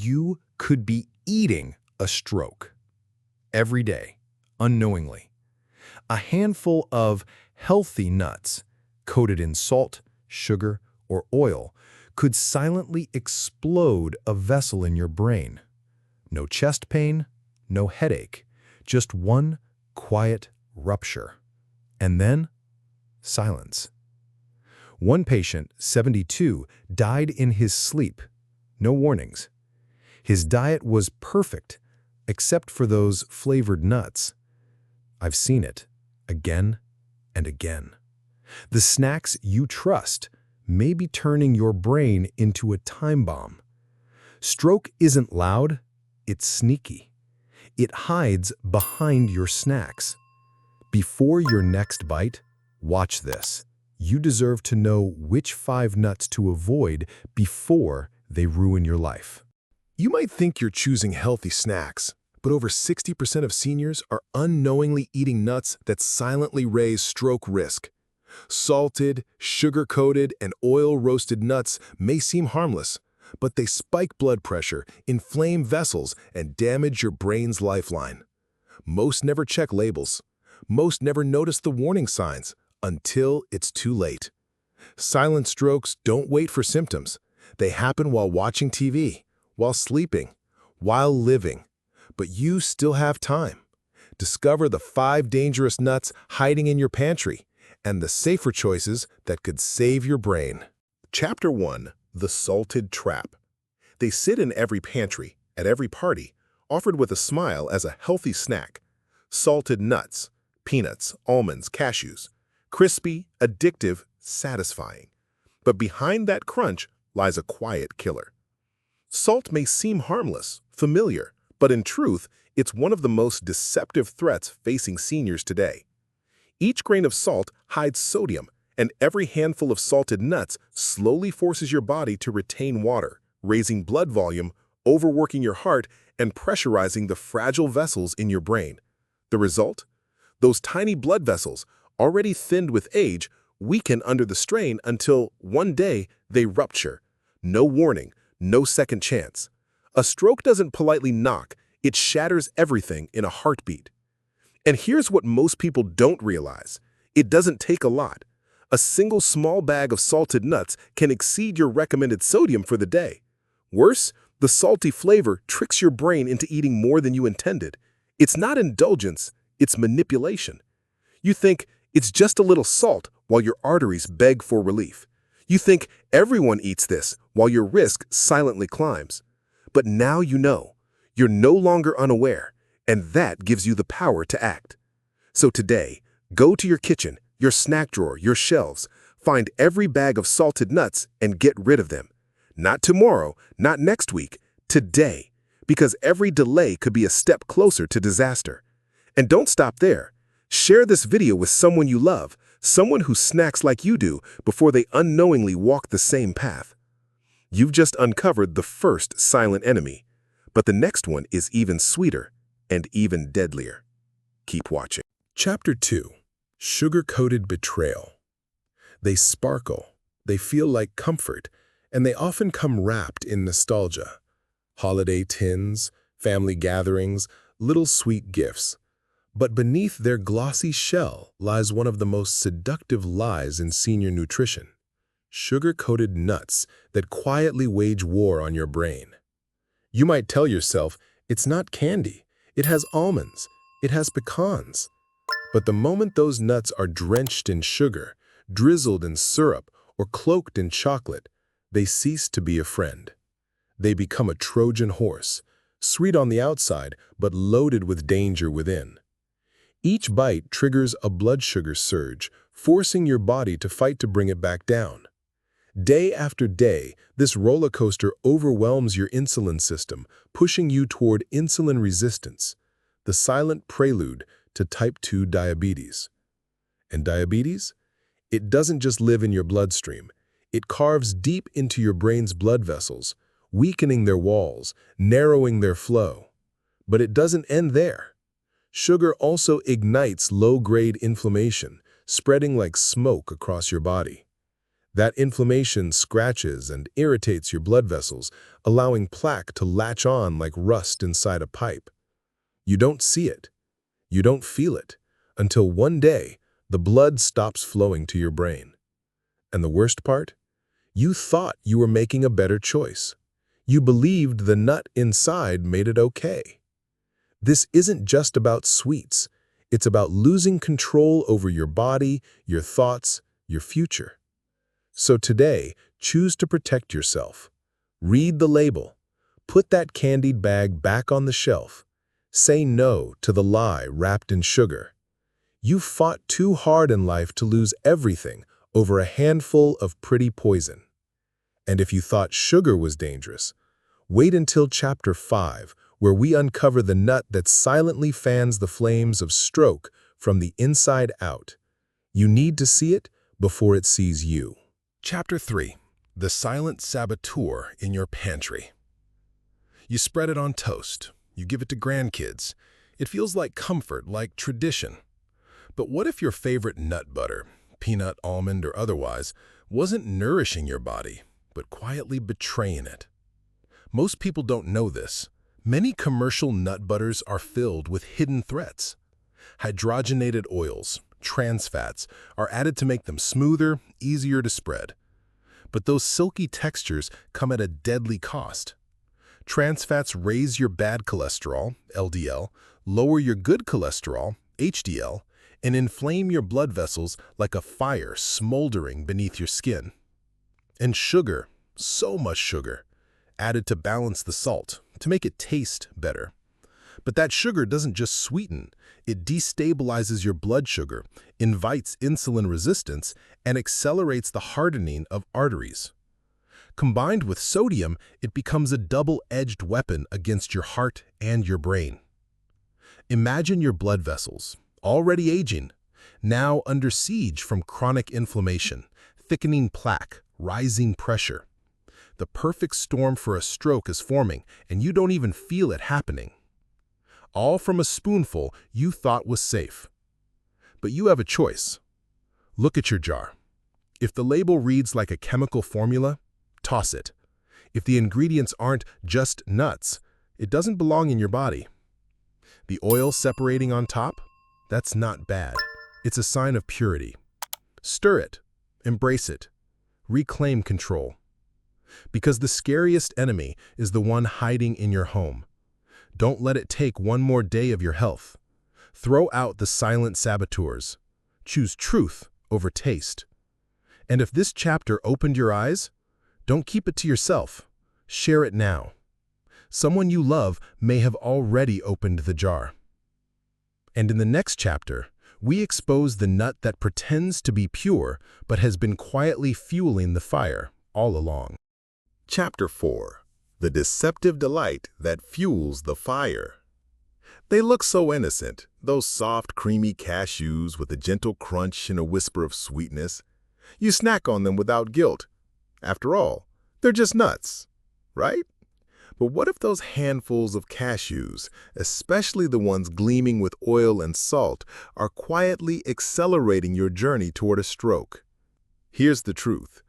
you could be eating a stroke every day, unknowingly. A handful of healthy nuts, coated in salt, sugar, or oil, could silently explode a vessel in your brain. No chest pain, no headache, just one quiet rupture. And then, silence. One patient, 72, died in his sleep. No warnings. His diet was perfect, except for those flavored nuts. I've seen it, again and again. The snacks you trust may be turning your brain into a time bomb. Stroke isn't loud, it's sneaky. It hides behind your snacks. Before your next bite, watch this. You deserve to know which 5 nuts to avoid before they ruin your life. You might think you're choosing healthy snacks, but over 60% of seniors are unknowingly eating nuts that silently raise stroke risk. Salted, sugar-coated, and oil-roasted nuts may seem harmless, but they spike blood pressure, inflame vessels, and damage your brain's lifeline. Most never check labels. Most never notice the warning signs until it's too late. Silent strokes don't wait for symptoms. They happen while watching TV, while sleeping, while living. But you still have time. Discover the 5 dangerous nuts hiding in your pantry and the safer choices that could save your brain. Chapter 1. The Salted Trap. They sit in every pantry, at every party, offered with a smile as a healthy snack. Salted nuts, peanuts, almonds, cashews. Crispy, addictive, satisfying. But behind that crunch lies a quiet killer. Salt may seem harmless, familiar, but in truth, it's one of the most deceptive threats facing seniors today. Each grain of salt hides sodium, and every handful of salted nuts slowly forces your body to retain water, raising blood volume, overworking your heart, and pressurizing the fragile vessels in your brain. The result? Those tiny blood vessels, already thinned with age, weaken under the strain until, one day, they rupture. No warning, no second chance. A stroke doesn't politely knock, it shatters everything in a heartbeat. And here's what most people don't realize. It doesn't take a lot. A single small bag of salted nuts can exceed your recommended sodium for the day. Worse, the salty flavor tricks your brain into eating more than you intended. It's not indulgence, it's manipulation. You think it's just a little salt while your arteries beg for relief. You think everyone eats this while your risk silently climbs. But now you know. You're no longer unaware, and that gives you the power to act. So today, go to your kitchen, your snack drawer, your shelves, find every bag of salted nuts and get rid of them. Not tomorrow, not next week, today, because every delay could be a step closer to disaster. And don't stop there. Share this video with someone you love, someone who snacks like you do before they unknowingly walk the same path. You've just uncovered the first silent enemy, but the next one is even sweeter and even deadlier. Keep watching. Chapter 2. Sugar-Coated Betrayal. They sparkle, they feel like comfort, and they often come wrapped in nostalgia. Holiday tins, family gatherings, little sweet gifts. But beneath their glossy shell lies one of the most seductive lies in senior nutrition. Sugar-coated nuts that quietly wage war on your brain. You might tell yourself, it's not candy, it has almonds, it has pecans. But the moment those nuts are drenched in sugar, drizzled in syrup, or cloaked in chocolate, they cease to be a friend. They become a Trojan horse, sweet on the outside, but loaded with danger within. Each bite triggers a blood sugar surge, forcing your body to fight to bring it back down. Day after day, this roller coaster overwhelms your insulin system, pushing you toward insulin resistance, the silent prelude to type 2 diabetes. And diabetes? It doesn't just live in your bloodstream. It carves deep into your brain's blood vessels, weakening their walls, narrowing their flow. But it doesn't end there. Sugar also ignites low-grade inflammation, spreading like smoke across your body. That inflammation scratches and irritates your blood vessels, allowing plaque to latch on like rust inside a pipe. You don't see it. You don't feel it until one day the blood stops flowing to your brain. And the worst part? You thought you were making a better choice. You believed the nut inside made it okay. This isn't just about sweets. It's about losing control over your body, your thoughts, your future. So today, choose to protect yourself. Read the label. Put that candied bag back on the shelf. Say no to the lie wrapped in sugar. You fought too hard in life to lose everything over a handful of pretty poison. And if you thought sugar was dangerous, wait until Chapter 5, where we uncover the nut that silently fans the flames of stroke from the inside out. You need to see it before it sees you. Chapter 3. The Silent Saboteur in Your Pantry. You spread it on toast. You give it to grandkids. It feels like comfort, like tradition. But what if your favorite nut butter, peanut, almond, or otherwise, wasn't nourishing your body, but quietly betraying it? Most people don't know this. Many commercial nut butters are filled with hidden threats. Hydrogenated oils, trans fats, are added to make them smoother, easier to spread. But those silky textures come at a deadly cost. Trans fats raise your bad cholesterol, LDL, lower your good cholesterol, HDL, and inflame your blood vessels like a fire smoldering beneath your skin. And sugar, so much sugar, added to balance the salt, to make it taste better. But that sugar doesn't just sweeten, it destabilizes your blood sugar, invites insulin resistance, and accelerates the hardening of arteries. Combined with sodium, it becomes a double-edged weapon against your heart and your brain. Imagine your blood vessels, already aging, now under siege from chronic inflammation, thickening plaque, rising pressure. The perfect storm for a stroke is forming, and you don't even feel it happening. All from a spoonful you thought was safe. But you have a choice. Look at your jar. If the label reads like a chemical formula, toss it. If the ingredients aren't just nuts, it doesn't belong in your body. The oil separating on top? That's not bad. It's a sign of purity. Stir it. Embrace it. Reclaim control. Because the scariest enemy is the one hiding in your home. Don't let it take one more day of your health. Throw out the silent saboteurs. Choose truth over taste. And if this chapter opened your eyes, don't keep it to yourself. Share it now. Someone you love may have already opened the jar. And in the next chapter, we expose the nut that pretends to be pure but has been quietly fueling the fire all along. Chapter 4. The Deceptive Delight That Fuels the Fire. They look so innocent, those soft, creamy cashews with a gentle crunch and a whisper of sweetness. You snack on them without guilt. After all, they're just nuts, right? But what if those handfuls of cashews, especially the ones gleaming with oil and salt, are quietly accelerating your journey toward a stroke? Here's the truth.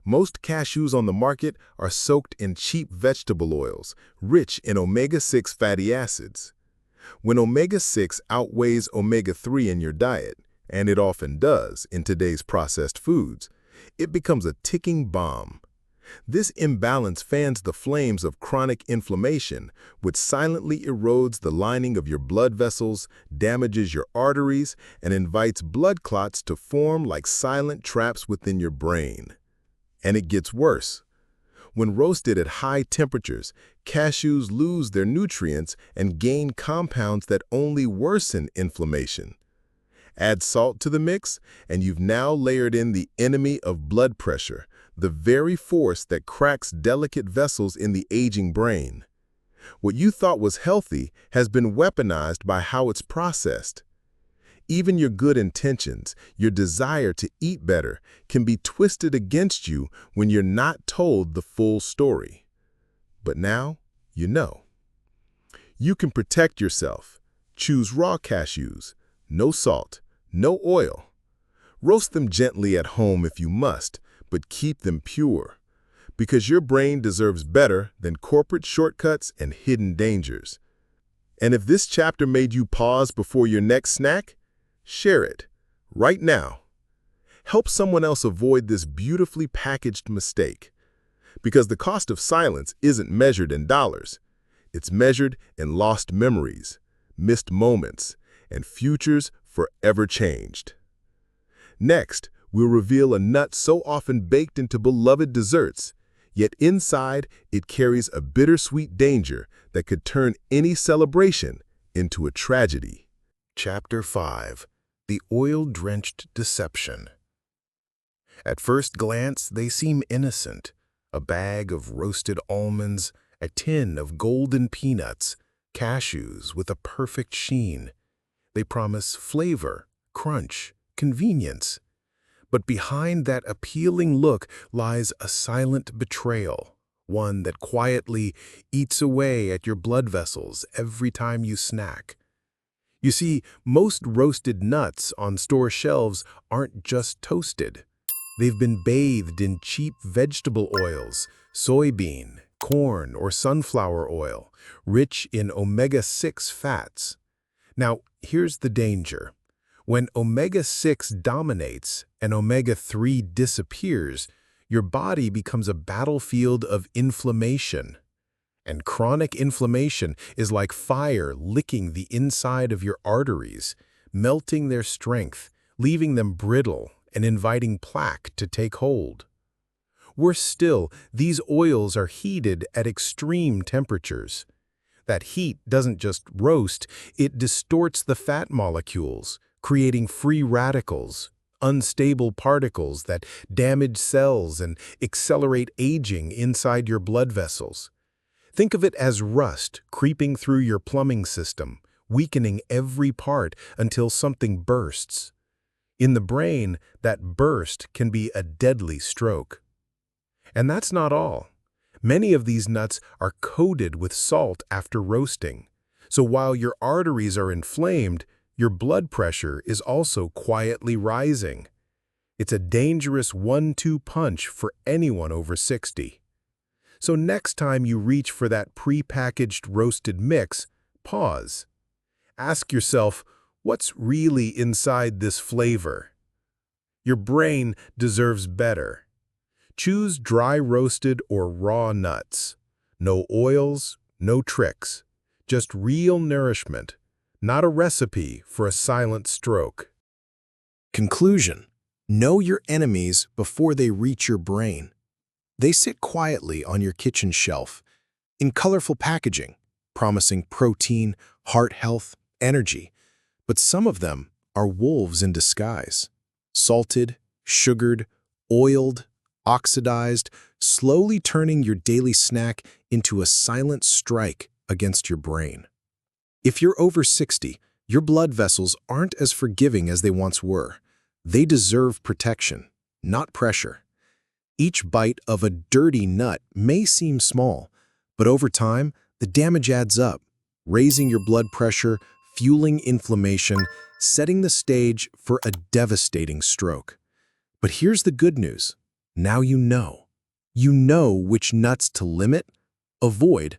Most cashews on the market are soaked in cheap vegetable oils, rich in omega-6 fatty acids. When omega-6 outweighs omega-3 in your diet, and it often does in today's processed foods, it becomes a ticking bomb. This imbalance fans the flames of chronic inflammation, which silently erodes the lining of your blood vessels, damages your arteries, and invites blood clots to form like silent traps within your brain. And it gets worse. When roasted at high temperatures, cashews lose their nutrients and gain compounds that only worsen inflammation. Add salt to the mix, and you've now layered in the enemy of blood pressure, the very force that cracks delicate vessels in the aging brain. What you thought was healthy has been weaponized by how it's processed. Even your good intentions, your desire to eat better, can be twisted against you when you're not told the full story. But now, you know. You can protect yourself. Choose raw cashews, no salt, no oil. Roast them gently at home if you must, but keep them pure. Because your brain deserves better than corporate shortcuts and hidden dangers. And if this chapter made you pause before your next snack, share it right now. Help someone else avoid this beautifully packaged mistake. Because the cost of silence isn't measured in dollars. It's measured in lost memories, missed moments, and futures forever changed. Next, we'll reveal a nut so often baked into beloved desserts, yet inside it carries a bittersweet danger that could turn any celebration into a tragedy. Chapter 5. The Oil-Drenched Deception. At first glance, they seem innocent. A bag of roasted almonds, a tin of golden peanuts, cashews with a perfect sheen. They promise flavor, crunch, convenience. But behind that appealing look lies a silent betrayal, one that quietly eats away at your blood vessels every time you snack. You see, most roasted nuts on store shelves aren't just toasted. They've been bathed in cheap vegetable oils, soybean, corn, or sunflower oil, rich in omega-6 fats. Now, here's the danger. When omega-6 dominates and omega-3 disappears, your body becomes a battlefield of inflammation. And chronic inflammation is like fire licking the inside of your arteries, melting their strength, leaving them brittle, and inviting plaque to take hold. Worse still, these oils are heated at extreme temperatures. That heat doesn't just roast, it distorts the fat molecules, creating free radicals, unstable particles that damage cells and accelerate aging inside your blood vessels. Think of it as rust creeping through your plumbing system, weakening every part until something bursts. In the brain, that burst can be a deadly stroke. And that's not all. Many of these nuts are coated with salt after roasting. So while your arteries are inflamed, your blood pressure is also quietly rising. It's a dangerous 1-2 punch for anyone over 60. So next time you reach for that pre-packaged roasted mix, pause. Ask yourself, what's really inside this flavor? Your brain deserves better. Choose dry roasted or raw nuts. No oils, no tricks. Just real nourishment, not a recipe for a silent stroke. Conclusion: know your enemies before they reach your brain. They sit quietly on your kitchen shelf, in colorful packaging, promising protein, heart health, energy. But some of them are wolves in disguise. Salted, sugared, oiled, oxidized, slowly turning your daily snack into a silent strike against your brain. If you're over 60, your blood vessels aren't as forgiving as they once were. They deserve protection, not pressure. Each bite of a dirty nut may seem small, but over time, the damage adds up, raising your blood pressure, fueling inflammation, setting the stage for a devastating stroke. But here's the good news. Now you know. You know which nuts to limit, avoid,